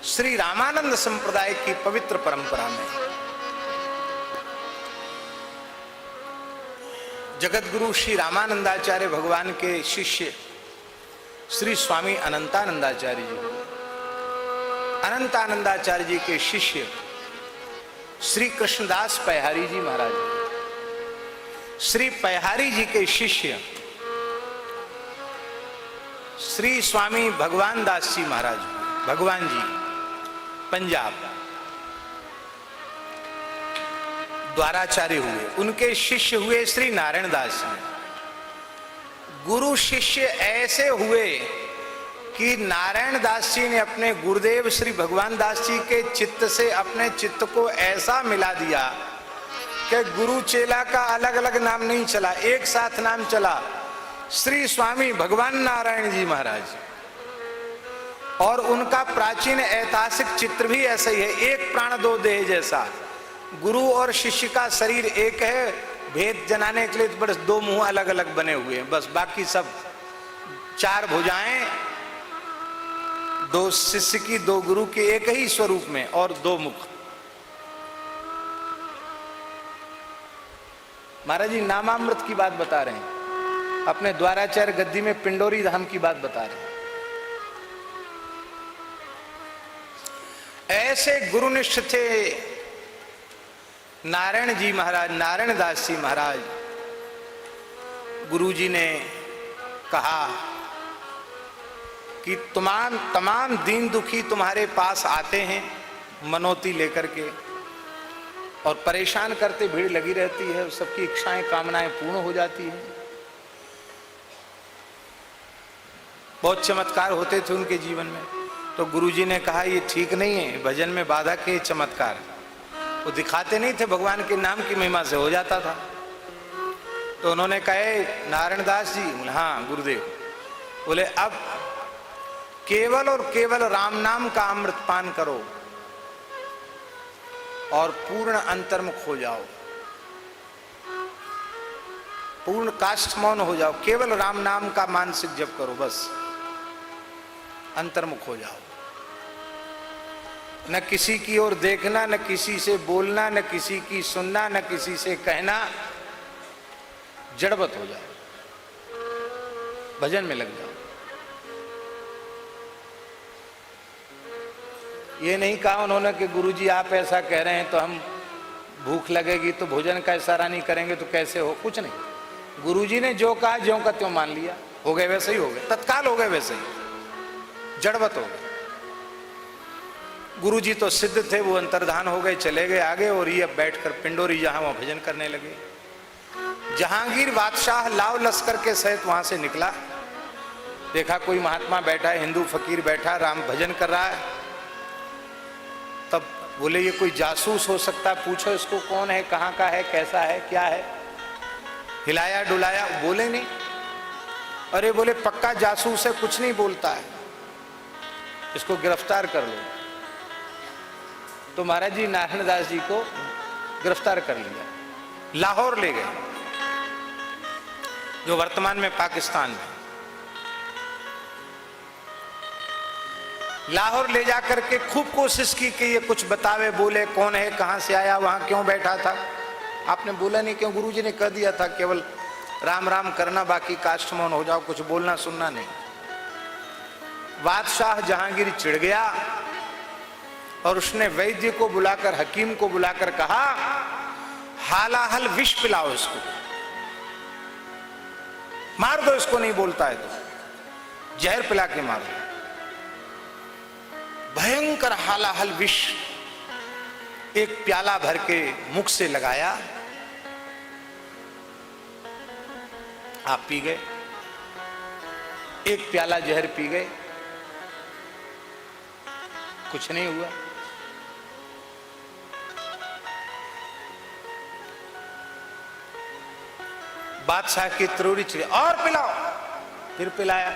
श्री रामानंद संप्रदाय की पवित्र परंपरा में जगत गुरु श्री रामानंदाचार्य भगवान के शिष्य श्री स्वामी अनंतानंदाचार्य जी, अनंतानंदाचार्य जी के शिष्य श्री कृष्णदास पयहारी जी महाराज, श्री पयहारी जी के शिष्य श्री स्वामी भगवान दास जी महाराज, भगवान जी पंजाब द्वाराचार्य हुए। उनके शिष्य हुए श्री नारायण दास जी। गुरु शिष्य ऐसे हुए कि नारायण दास जी ने अपने गुरुदेव श्री भगवान दास जी के चित्त से अपने चित्त को ऐसा मिला दिया कि गुरु चेला का अलग अलग नाम नहीं चला, एक साथ नाम चला, श्री स्वामी भगवान नारायण जी महाराज। और उनका प्राचीन ऐतिहासिक चित्र भी ऐसा ही है, एक प्राण दो देह जैसा। गुरु और शिष्य का शरीर एक है, भेद जनाने के लिए तो बस दो मुंह अलग अलग बने हुए हैं, बस बाकी सब चार भुजाएं, दो शिष्य की दो गुरु के एक ही स्वरूप में और दो मुख। महाराज जी नामामृत की बात बता रहे हैं, अपने द्वाराचार्य गद्दी में पिंडोरी धाम की बात बता रहे हैं। ऐसे गुरुनिष्ठ थे नारायण जी महाराज, नारायण दास जी महाराज। गुरु जी ने कहा कि तमाम दीन दुखी तुम्हारे पास आते हैं मनोती लेकर के और परेशान करते, भीड़ लगी रहती है, सबकी इच्छाएं कामनाएं पूर्ण हो जाती हैं। बहुत चमत्कार होते थे उनके जीवन में। तो गुरुजी ने कहा ये ठीक नहीं है, भजन में बाधा के चमत्कार वो दिखाते नहीं थे, भगवान के नाम की महिमा से हो जाता था। तो उन्होंने कहे नारायण दास जी, हाँ गुरुदेव, बोले अब केवल और केवल राम नाम का अमृत पान करो और पूर्ण अंतर्मुख हो जाओ, पूर्ण काष्ठ मौन हो जाओ, केवल राम नाम का मानसिक जप करो, बस अंतर्मुख हो जाओ। न किसी की ओर देखना, न किसी से बोलना, न किसी की सुनना, न किसी से कहना, जड़वत हो जाओ, भजन में लग जाओ। ये नहीं कहा उन्होंने कि गुरुजी आप ऐसा कह रहे हैं तो हम भूख लगेगी तो भोजन का इशारा नहीं करेंगे तो कैसे हो, कुछ नहीं। गुरुजी ने जो कहा ज्यों का त्यों मान लिया, हो गए वैसे ही हो गए, तत्काल हो गए वैसे ही, जड़वत हो गए। गुरुजी तो सिद्ध थे, वो अंतर्धान हो गए, चले गए आगे, और ये अब बैठकर पिंडोरी जहां वहां भजन करने लगे। जहांगीर बादशाह लाव लश्कर के सहित वहां से निकला, देखा कोई महात्मा बैठा है, हिंदू फकीर बैठा, राम भजन कर रहा है। तब बोले ये कोई जासूस हो सकता है, पूछो इसको कौन है, कहाँ का है, कैसा है, क्या है। हिलाया डुलाया, बोले नहीं। अरे बोले पक्का जासूस है, कुछ नहीं बोलता है, इसको गिरफ्तार कर लो। तो महाराज जी नारायण दास जी को गिरफ्तार कर लिया, लाहौर ले गए, जो वर्तमान में पाकिस्तान में। लाहौर ले जाकर के खूब कोशिश की कि ये कुछ बतावे, बोले कौन है, कहां से आया, वहां क्यों बैठा था। आपने बोला नहीं क्यों? गुरुजी ने कह दिया था केवल राम राम करना, बाकी काष्ठ मौन हो जाओ, कुछ बोलना सुनना नहीं। बादशाह जहांगीर चिढ़ गया और उसने वैद्य को बुलाकर, हकीम को बुलाकर कहा हालाहल विष पिलाओ इसको, मार दो इसको, नहीं बोलता है तो जहर पिला के मार दो। भयंकर हालाहल विष एक प्याला भर के मुख से लगाया, आप पी गए, एक प्याला जहर पी गए, कुछ नहीं हुआ। बादशाह की त्रोड़ी चिड़ी, और पिलाओ, फिर पिलाया।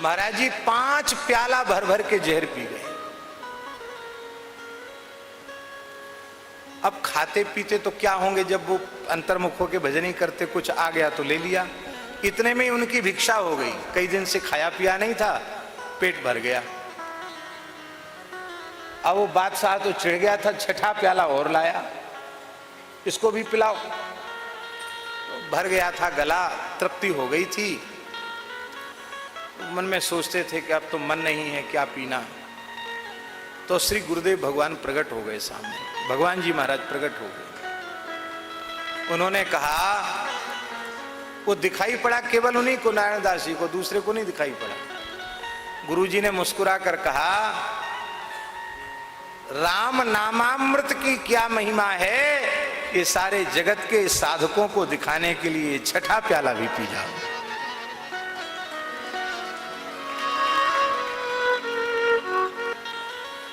महाराज जी 5 प्याला भर भर के जहर पी गए। अब खाते पीते तो क्या होंगे, जब वो अंतर्मुख होके भजन ही करते, कुछ आ गया तो ले लिया, इतने में उनकी भिक्षा हो गई। कई दिन से खाया पिया नहीं था, पेट भर गया। अब वो बादशाह तो चिढ़ गया था, छठा प्याला और लाया, इसको भी पिलाओ। भर गया था गला, तृप्ति हो गई थी। मन में सोचते थे कि अब तो मन नहीं है, क्या पीना। तो श्री गुरुदेव भगवान प्रकट हो गए सामने। भगवान जी महाराज प्रकट हो गए। उन्होंने कहा, वो दिखाई पड़ा केवल उन्हीं को, नारायण दास जी को, दूसरे को नहीं दिखाई पड़ा। गुरुजी ने मुस्कुरा कर कहा, राम नामामृत की क्या महिमा है, ये सारे जगत के साधकों को दिखाने के लिए छठा प्याला भी पी जाओ।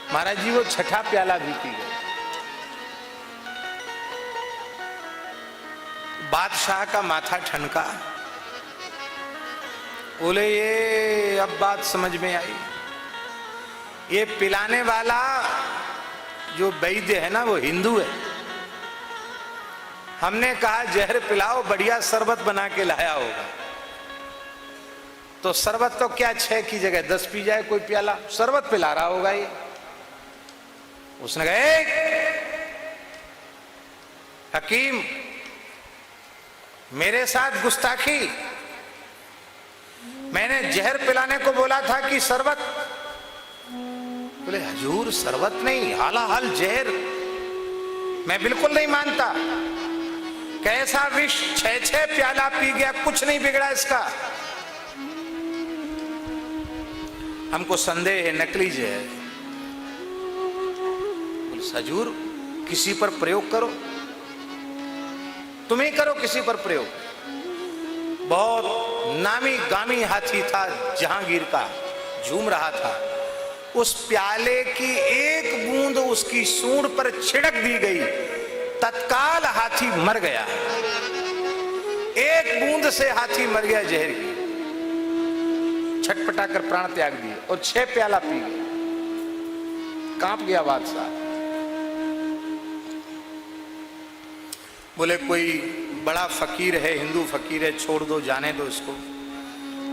महाराज जी वो छठा प्याला भी पी गए। बादशाह का माथा ठनका। बोले, ये अब बात समझ में आई। ये पिलाने वाला जो वैद्य है ना, वो हिंदू है। हमने कहा जहर पिलाओ, बढ़िया शरबत बना के लाया होगा। तो शरबत तो क्या 6 की जगह 10 पी जाए कोई प्याला, शरबत पिला रहा होगा ये। उसने कहा, हकीम मेरे साथ गुस्ताखी, मैंने जहर पिलाने को बोला था कि शरबत। बोले, हजूर शरबत नहीं, हालाहाल जहर। मैं बिल्कुल नहीं मानता। कैसा विष, 6 प्याला पी गया, कुछ नहीं बिगड़ा इसका। हमको संदेह है नकली जहर। हजूर किसी पर प्रयोग करो, तुम ही करो किसी पर प्रयोग। बहुत नामी गामी हाथी था जहांगीर का, झूम रहा था। उस प्याले की एक बूंद उसकी सूंड पर छिड़क दी गई, तत्काल हाथी मर गया। एक बूंद से हाथी मर गया जहर की। छटपटा कर प्राण त्याग दिए और 6 प्याला पी गए। कांप गया बादशाह। बोले, कोई बड़ा फकीर है, हिंदू फकीर है, छोड़ दो, जाने दो इसको।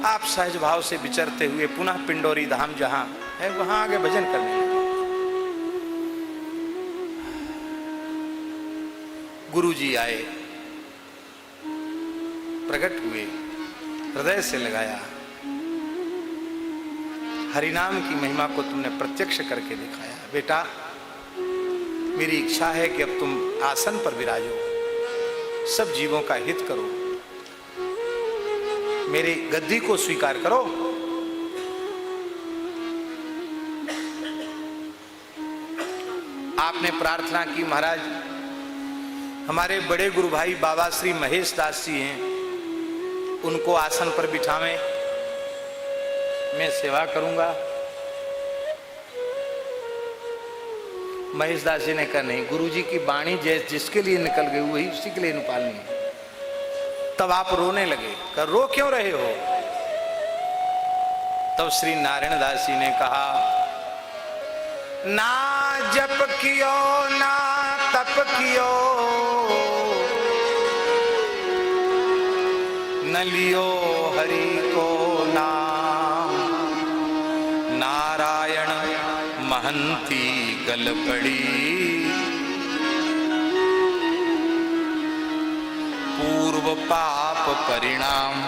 आप सहज भाव से विचरते हुए पुनः पिंडोरी धाम जहां है वहां आगे भजन करने लगे। गुरु जी आए, प्रकट हुए, हृदय से लगाया। हरिनाम की महिमा को तुमने प्रत्यक्ष करके दिखाया। बेटा, मेरी इच्छा है कि अब तुम आसन पर विराजो, सब जीवों का हित करो, मेरी गद्दी को स्वीकार करो। आपने प्रार्थना की, महाराज हमारे बड़े गुरु भाई बाबा श्री महेश दास जी हैं, उनको आसन पर बिठावें, मैं सेवा करूंगा। महेश दास जी ने कहा, नहीं, गुरुजी की वाणी जिसके लिए निकल गई वही उसी के लिए निकालनी है। तब आप रोने लगे। कहा, रो क्यों रहे हो? तब श्री नारायण दास जी ने कहा, ना जप कियो ना तप कियो, न लियो हरि को नाम, नारायण महंती गल पड़ी, पूर्व पाप परिणाम।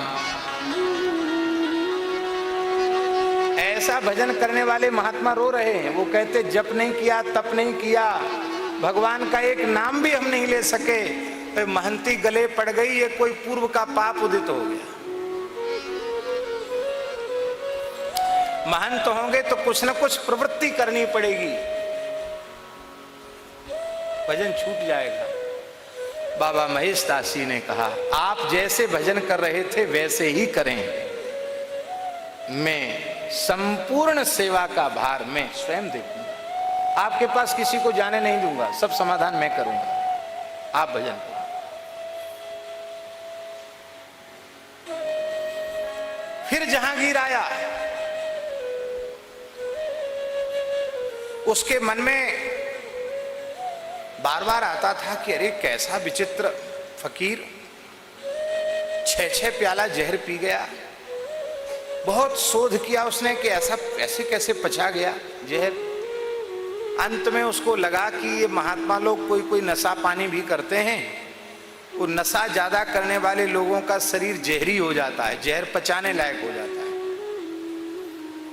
ऐसा भजन करने वाले महात्मा रो रहे हैं। वो कहते, जप नहीं किया, तप नहीं किया, भगवान का एक नाम भी हम नहीं ले सके, तो महंती गले पड़ गई, ये कोई पूर्व का पाप उदित हो गया। महंत होंगे तो कुछ न कुछ प्रवृत्ति करनी पड़ेगी, भजन छूट जाएगा। बाबा महेश दास जी ने कहा, आप जैसे भजन कर रहे थे वैसे ही करें, मैं संपूर्ण सेवा का भार मैं स्वयं देखूंगा, आपके पास किसी को जाने नहीं दूंगा, सब समाधान मैं करूंगा, आप भजन करो। फिर जहांगीर आया, उसके मन में बार बार आता था कि अरे कैसा विचित्र फकीर, 6 प्याला जहर पी गया। बहुत शोध किया उसने कि ऐसे कैसे पचा गया जहर। अंत में उसको लगा कि ये महात्मा लोग कोई नशा पानी भी करते हैं, वो नशा ज्यादा करने वाले लोगों का शरीर जहरी हो जाता है, जहर पचाने लायक हो जाता है।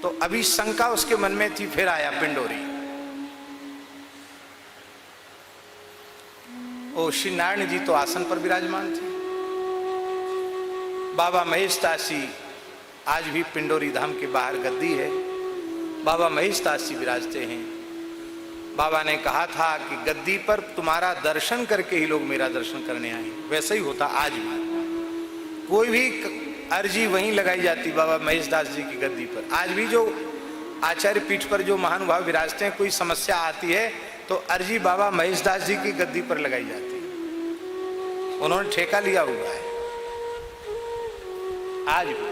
तो अभी शंका उसके मन में थी, फिर आया पिंडोरी। ओ श्री नारायण जी तो आसन पर विराजमान थे। बाबा महेशदास जी, आज भी पिंडोरी धाम के बाहर गद्दी है, बाबा महेशदास जी विराजते हैं। बाबा ने कहा था कि गद्दी पर तुम्हारा दर्शन करके ही लोग मेरा दर्शन करने आए। वैसा ही होता आज भी, कोई भी अर्जी वहीं लगाई जाती बाबा महेशदास जी की गद्दी पर। आज भी जो आचार्य पीठ पर जो महानुभाव विराजते हैं, कोई समस्या आती है तो अर्जी बाबा महेशदास जी की गद्दी पर लगाई जाती है। उन्होंने ठेका लिया हुआ है आज भी।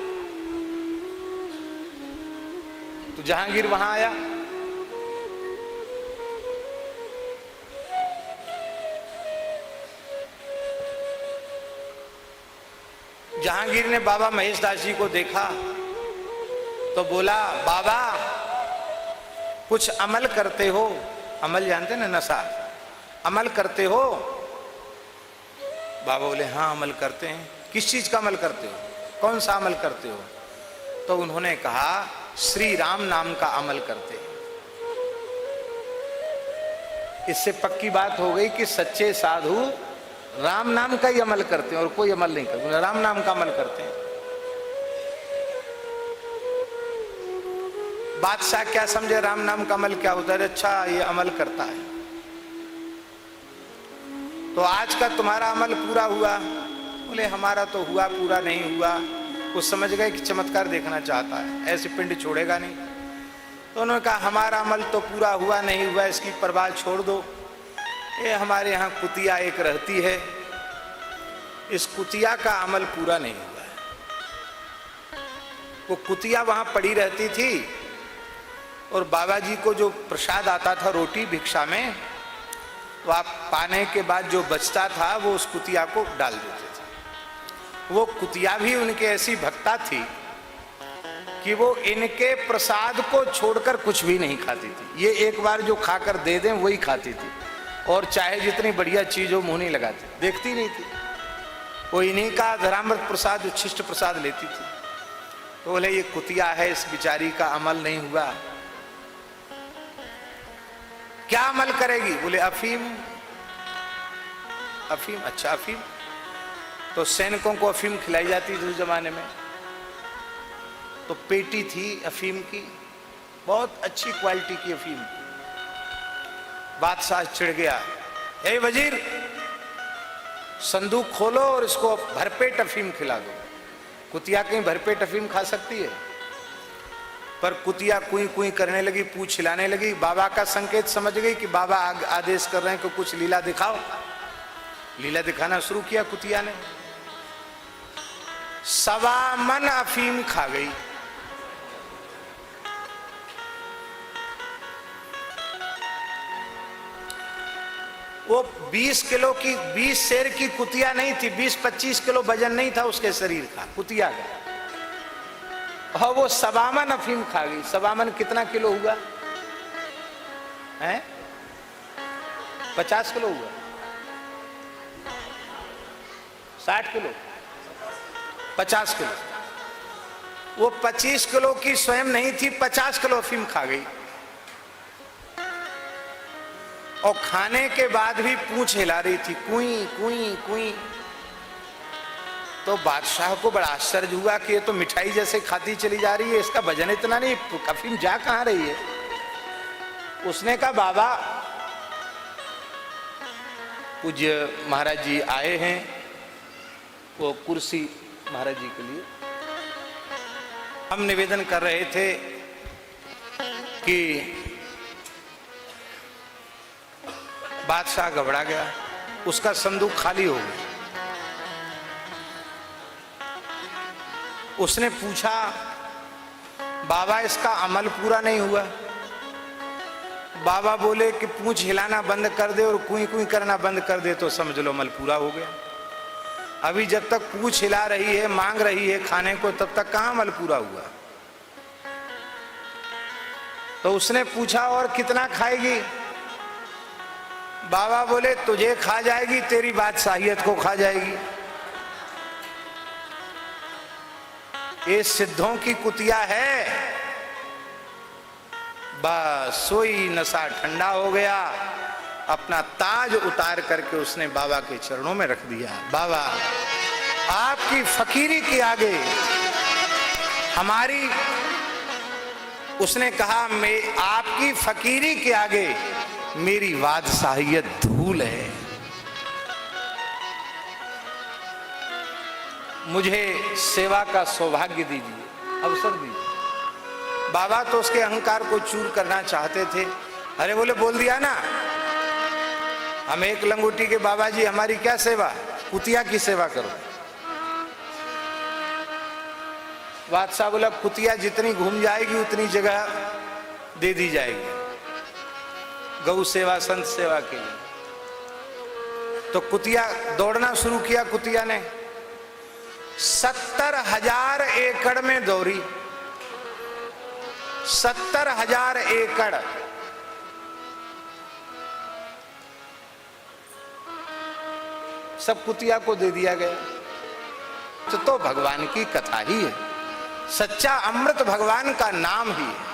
तो जहांगीर वहां आया, जहांगीर ने बाबा महेशदास जी को देखा तो बोला, बाबा कुछ अमल करते हो? अमल जानते ना, नशा, अमल करते हो? बाबा बोले, हाँ अमल करते हैं। किस चीज का अमल करते हो? कौन सा अमल करते हो? तो उन्होंने कहा, श्री राम नाम का अमल करते हैं। इससे पक्की बात हो गई कि सच्चे साधु राम नाम का ही अमल करते हैं और कोई अमल नहीं करते, राम नाम का अमल करते हैं। बादशाह क्या समझे राम नाम का अमल क्या होता है? अच्छा ये अमल करता है, तो आज का तुम्हारा अमल पूरा हुआ? बोले हमारा तो हुआ, पूरा नहीं हुआ। वो समझ गए कि चमत्कार देखना चाहता है, ऐसे पिंड छोड़ेगा नहीं। तो उन्होंने कहा, हमारा अमल तो पूरा हुआ नहीं हुआ, इसकी परवाह छोड़ दो। ये हमारे यहाँ कुतिया एक रहती है, इस कुतिया का अमल पूरा नहीं हुआ है। वो कुतिया वहां पड़ी रहती थी और बाबा जी को जो प्रसाद आता था रोटी भिक्षा में, तो आप पाने के बाद जो बचता था वो उस कुतिया को डाल देते थे। वो कुतिया भी उनके ऐसी भक्ता थी कि वो इनके प्रसाद को छोड़कर कुछ भी नहीं खाती थी। ये एक बार जो खाकर दे दें वही खाती थी, और चाहे जितनी बढ़िया चीज हो मुंह नहीं लगाती, देखती नहीं थी। वो इन्हीं का धरामृत प्रसाद, उच्छिष्ट प्रसाद लेती थी। तो बोले ये कुतिया है, इस बिचारी का अमल नहीं हुआ, क्या अमल करेगी? बोले अफीम। अफीम? अच्छा अफीम। तो सैनिकों को अफीम खिलाई जाती थी उस जमाने में। तो पेटी थी अफीम की, बहुत अच्छी क्वालिटी की अफीम। बादशाह चिढ़ गया, ए वजीर संदूक खोलो और इसको भरपेट अफीम खिला दो। कुतिया कहीं भरपेट अफीम खा सकती है? पर कुतिया कुई कुई करने लगी, पूछ हिलाने लगी। बाबा का संकेत समझ गई कि बाबा आदेश कर रहे हैं कि कुछ लीला दिखाओ। लीला दिखाना शुरू किया कुतिया ने। 1.25 मन अफीम खा गई। वो 20 किलो की, 20 शेर की कुतिया नहीं थी, 20-25 किलो वजन नहीं था उसके शरीर का, कुतिया का। और वो 1.25 मन अफीम खा गई। 1.25 मन कितना किलो हुआ है? 50 किलो हुआ, 60 किलो, 50 किलो। वो 25 किलो की स्वयं नहीं थी, 50 किलो अफीम खा गई। और खाने के बाद भी पूंछ हिला रही थी, कुई कुई कुई। तो बादशाह को बड़ा आश्चर्य हुआ कि ये तो मिठाई जैसे खाती चली जा रही है, इसका वजन इतना नहीं, अफीम जा कहां रही है? उसने कहा, बाबा पूज्य महाराज जी आए हैं, वो कुर्सी महाराज जी के लिए हम निवेदन कर रहे थे कि बादशाह घबरा गया, उसका संदूक खाली हो गया। उसने पूछा, बाबा इसका अमल पूरा नहीं हुआ? बाबा बोले कि पूंछ हिलाना बंद कर दे और कुई कुई करना बंद कर दे तो समझ लो अमल पूरा हो गया। अभी जब तक पूछ हिला रही है, मांग रही है खाने को, तब तक कहां मल पूरा हुआ। तो उसने पूछा और कितना खाएगी? बाबा बोले तुझे खा जाएगी, तेरी बादशाहियत को खा जाएगी। ये सिद्धों की कुतिया है। बस सोई नशा ठंडा हो गया, अपना ताज उतार करके उसने बाबा के चरणों में रख दिया। बाबा आपकी फकीरी के आगे हमारी, उसने कहा मैं आपकी फकीरी के आगे मेरी बादशाहियत धूल है, मुझे सेवा का सौभाग्य दीजिए, अवसर दीजिए। बाबा तो उसके अहंकार को चूर करना चाहते थे। अरे बोले बोल दिया ना, हम एक लंगोटी के बाबा जी, हमारी क्या सेवा, कुतिया की सेवा करो। बादशाह बोला कुतिया जितनी घूम जाएगी उतनी जगह दे दी जाएगी गौ सेवा, संत सेवा के लिए। तो कुतिया दौड़ना शुरू किया। कुतिया ने 70,000 एकड़ में दौड़ी, 70,000 एकड़। सब कुतिया को दे दिया गया। तो भगवान की कथा ही है, सच्चा अमृत भगवान का नाम ही है।